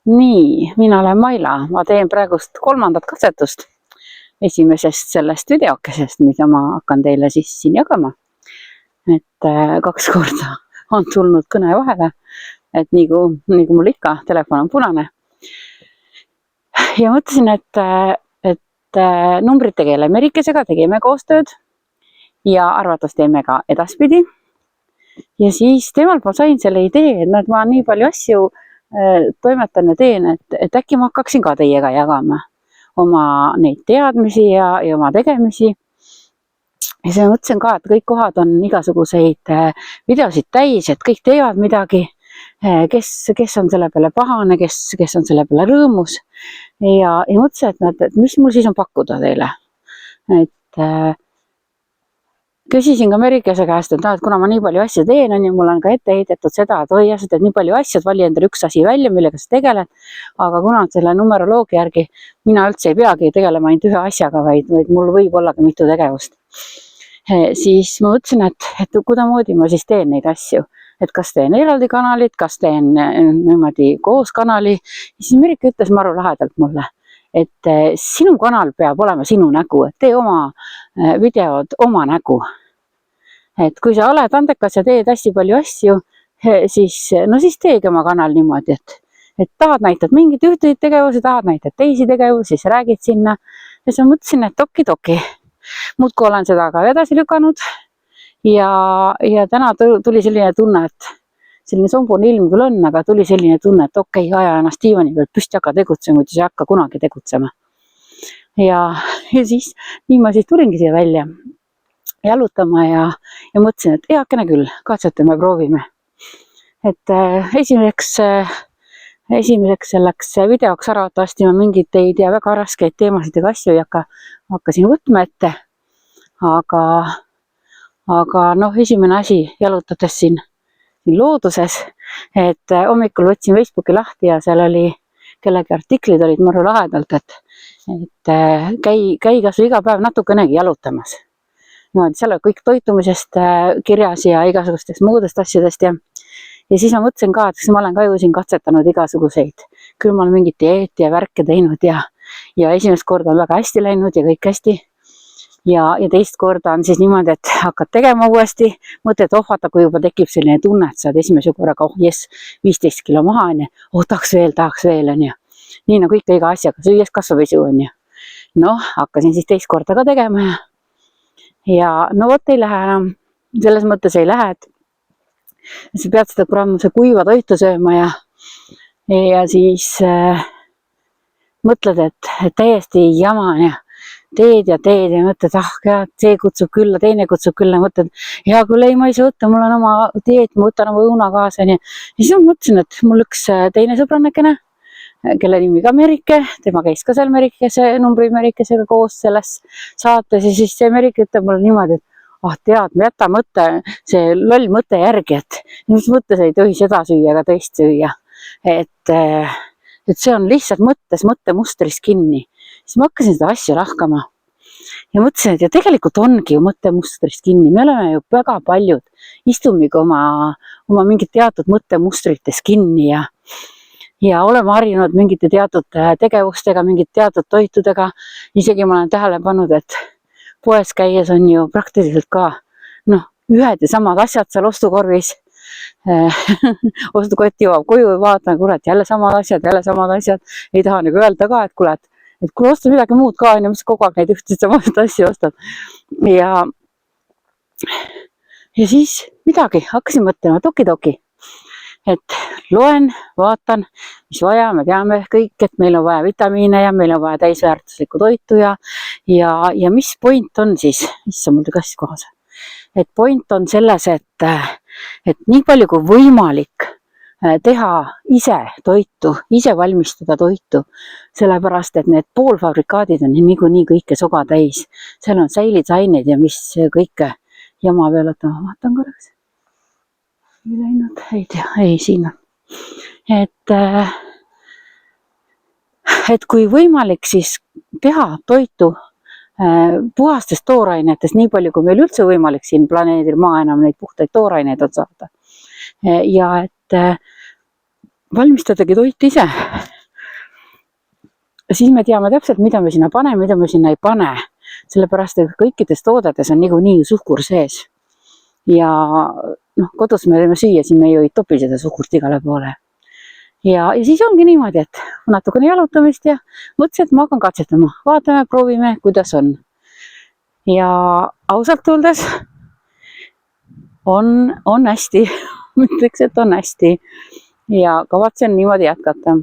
Nii, mina olen Maila, ma teen praegust 3. katsetust esimesest sellest videokesest, mida ma hakkan teile siis siin jagama. Et 2 korda on tulnud kõne vahele, et nii kui mul ikka, telefon on punane. Ja mõtlesin, et numbrite keele Merikesega tegime koostööd ja arvates teeme ka edaspidi. Ja siis temalt ma sain selle idee, et ma nii palju asju toimetan ja teen, et äkki ma hakkaksin ka teiega jagama oma neid teadmisi ja oma tegemisi. Ja siis mõtlesin ka, et kõik kohad on igasuguseid videosid täis, et kõik teevad midagi, kes on selle peale pahane, kes on selle peale rõõmus. Ja mõtlesin, et mis mul siis on pakkuda teile. Et küsisin ka Merikese käest, et kuna ma nii palju asju teen, on ju, mul on ka ette heidetud seda, et oi jah, et nii palju asju, et vali endale üks asi välja, millega sa tegeled. Aga kuna selle numeroloogia järgi mina üldse ei peagi tegelema ainult ühe asjaga, vaid mul võib olla ka mitu tegevust. Siis ma mõtlesin, et kuidamoodi ma siis teen neid asju. Et kas teen eraldi kanalit, kas teen niimoodi koos kanali. Siis Merike ütles maru lahedalt mulle, et sinu kanal peab olema sinu nägu, et tee oma videod oma nägu. Et kui sa oled andekas ja teed hästi palju asju, siis teegi oma kanal niimoodi, et tahad näitad mingid ühteid tegevusi, tahad näitad teisi tegevusi, siis räägid sinna. Ja siis mõtlesin, et oki. Muudkui olen seda ka edasi lükanud. Ja täna tuli selline tunne, et selline sombune ilm küll on, aga tuli selline tunne, et okei, aja ennast diivani pealt püsti hakka tegutsema, muidu sa ei hakka kunagi tegutsema. Ja siis nii ma siis tulingi siia välja jalutama ja mõtlesin, et heakene küll, katsetame, proovime. Et esimeseks selleks videoks arvatavasti ma mingeid ei tea väga raskeid teemasid ega asju ei hakkasin võtma ette. Aga esimene asi jalutades siin looduses, et hommikul võtsin Facebooki lahti ja seal oli kellegi artiklid olid maru lahedalt, et käi kas või iga päev natukenegi jalutamas. Seal oli kõik toitumisest kirjas ja igasugustest muudest asjadest ja siis ma mõtlesin ka, et ma olen ka ju siin katsetanud igasuguseid. Küll ma olen mingit dieeti ja värke teinud ja esimest korda on väga hästi läinud ja kõik hästi. Ja teist korda on siis niimoodi, et hakkad tegema uuesti, mõtled, vaata, kui juba tekib selline tunne, et saad esimese korraga, 15 kilo maha, tahaks veel, on ju. Nii nagu ikka iga asjaga, süües kasvab isu, on ju. Hakkasin siis teist korda ka tegema ja vot ei lähe enam, selles mõttes ei lähe, et sa pead seda kuramuse kuiva toitu sööma ja siis mõtled, et täiesti jama ja teed ja mõtled, see kutsub külla, teine kutsub külla, mõtled, hea küll, ei, ma ei saa võtta, mul on oma dieet, ma võtan oma õuna kaasa. Ja siis ma mõtlesin, et mul üks teine sõbrannekene, kelle nimi ka Merike, tema käis ka seal numbri Merikesega koos selles saates ja siis see Merike ütleb mulle niimoodi, et tead, jäta mõte, see loll mõte järgi, et mis mõttes ei tohi seda süüa ega teist süüa. Et see on lihtsalt mõttemustris kinni. Siis ma hakkasin seda asja lahkama ja mõtlesin, et tegelikult ongi ju mõttemustris kinni. Me oleme ju väga paljud, istumegi oma mingid teatud mõttemustrites kinni ja oleme harjunud mingite teatud tegevustega, mingid teatud toitudega. Isegi ma olen tähele pannud, et poes käies on ju praktiliselt ka ühed ja samad asjad seal ostukorvis. Ostukott jõuab koju ja vaatan, kurat, jälle samad asjad. Ei taha nagu öelda ka, et kuule, osta midagi muud ka, mis kogu aeg neid ühtesid samasid asju ostad. Ja siis midagi, hakkasin mõtlema, toki. Et loen, vaatan, mis vaja, me teame kõik, et meil on vaja vitamiine ja meil on vaja täisväärtuslikku toitu ja mis point on siis, issa mul kass kohas, et point on selles, et nii palju kui võimalik teha ise toitu, ise valmistada toitu, sellepärast, et need poolfabrikaadid on niikuinii kõike soga täis. Seal on säilitusaineid ja mis kõike jama veel, vaatan korraks. Ei läinud, ei tea, ei siin on. Et kui võimalik, siis teha toitu puhastest toorainetest nii palju, kui meil üldse võimalik siin planeedil maa enam neid puhtaid tooraineid on saada. Ja et valmistadagi toit ise. Siis me teame täpselt, mida me sinna paneme, mida me sinna ei pane. Sellepärast, et kõikides toodetes on niikuinii suhkur sees. Ja kodus me võime süüa, siin me ju ei topi seda suhkurt igale poole. Ja siis ongi niimoodi, et natukene jalutamist ja mõtlesin, et ma hakkan katsetama. Vaatame, proovime, kuidas on. Ja ausalt öeldes on hästi. Ütleks, et on hästi. Ja kavatsen niimoodi jätkata.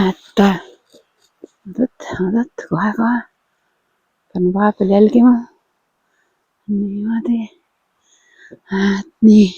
Et kohe. Pean vahepeal jälgima. Niimoodi. Et nii.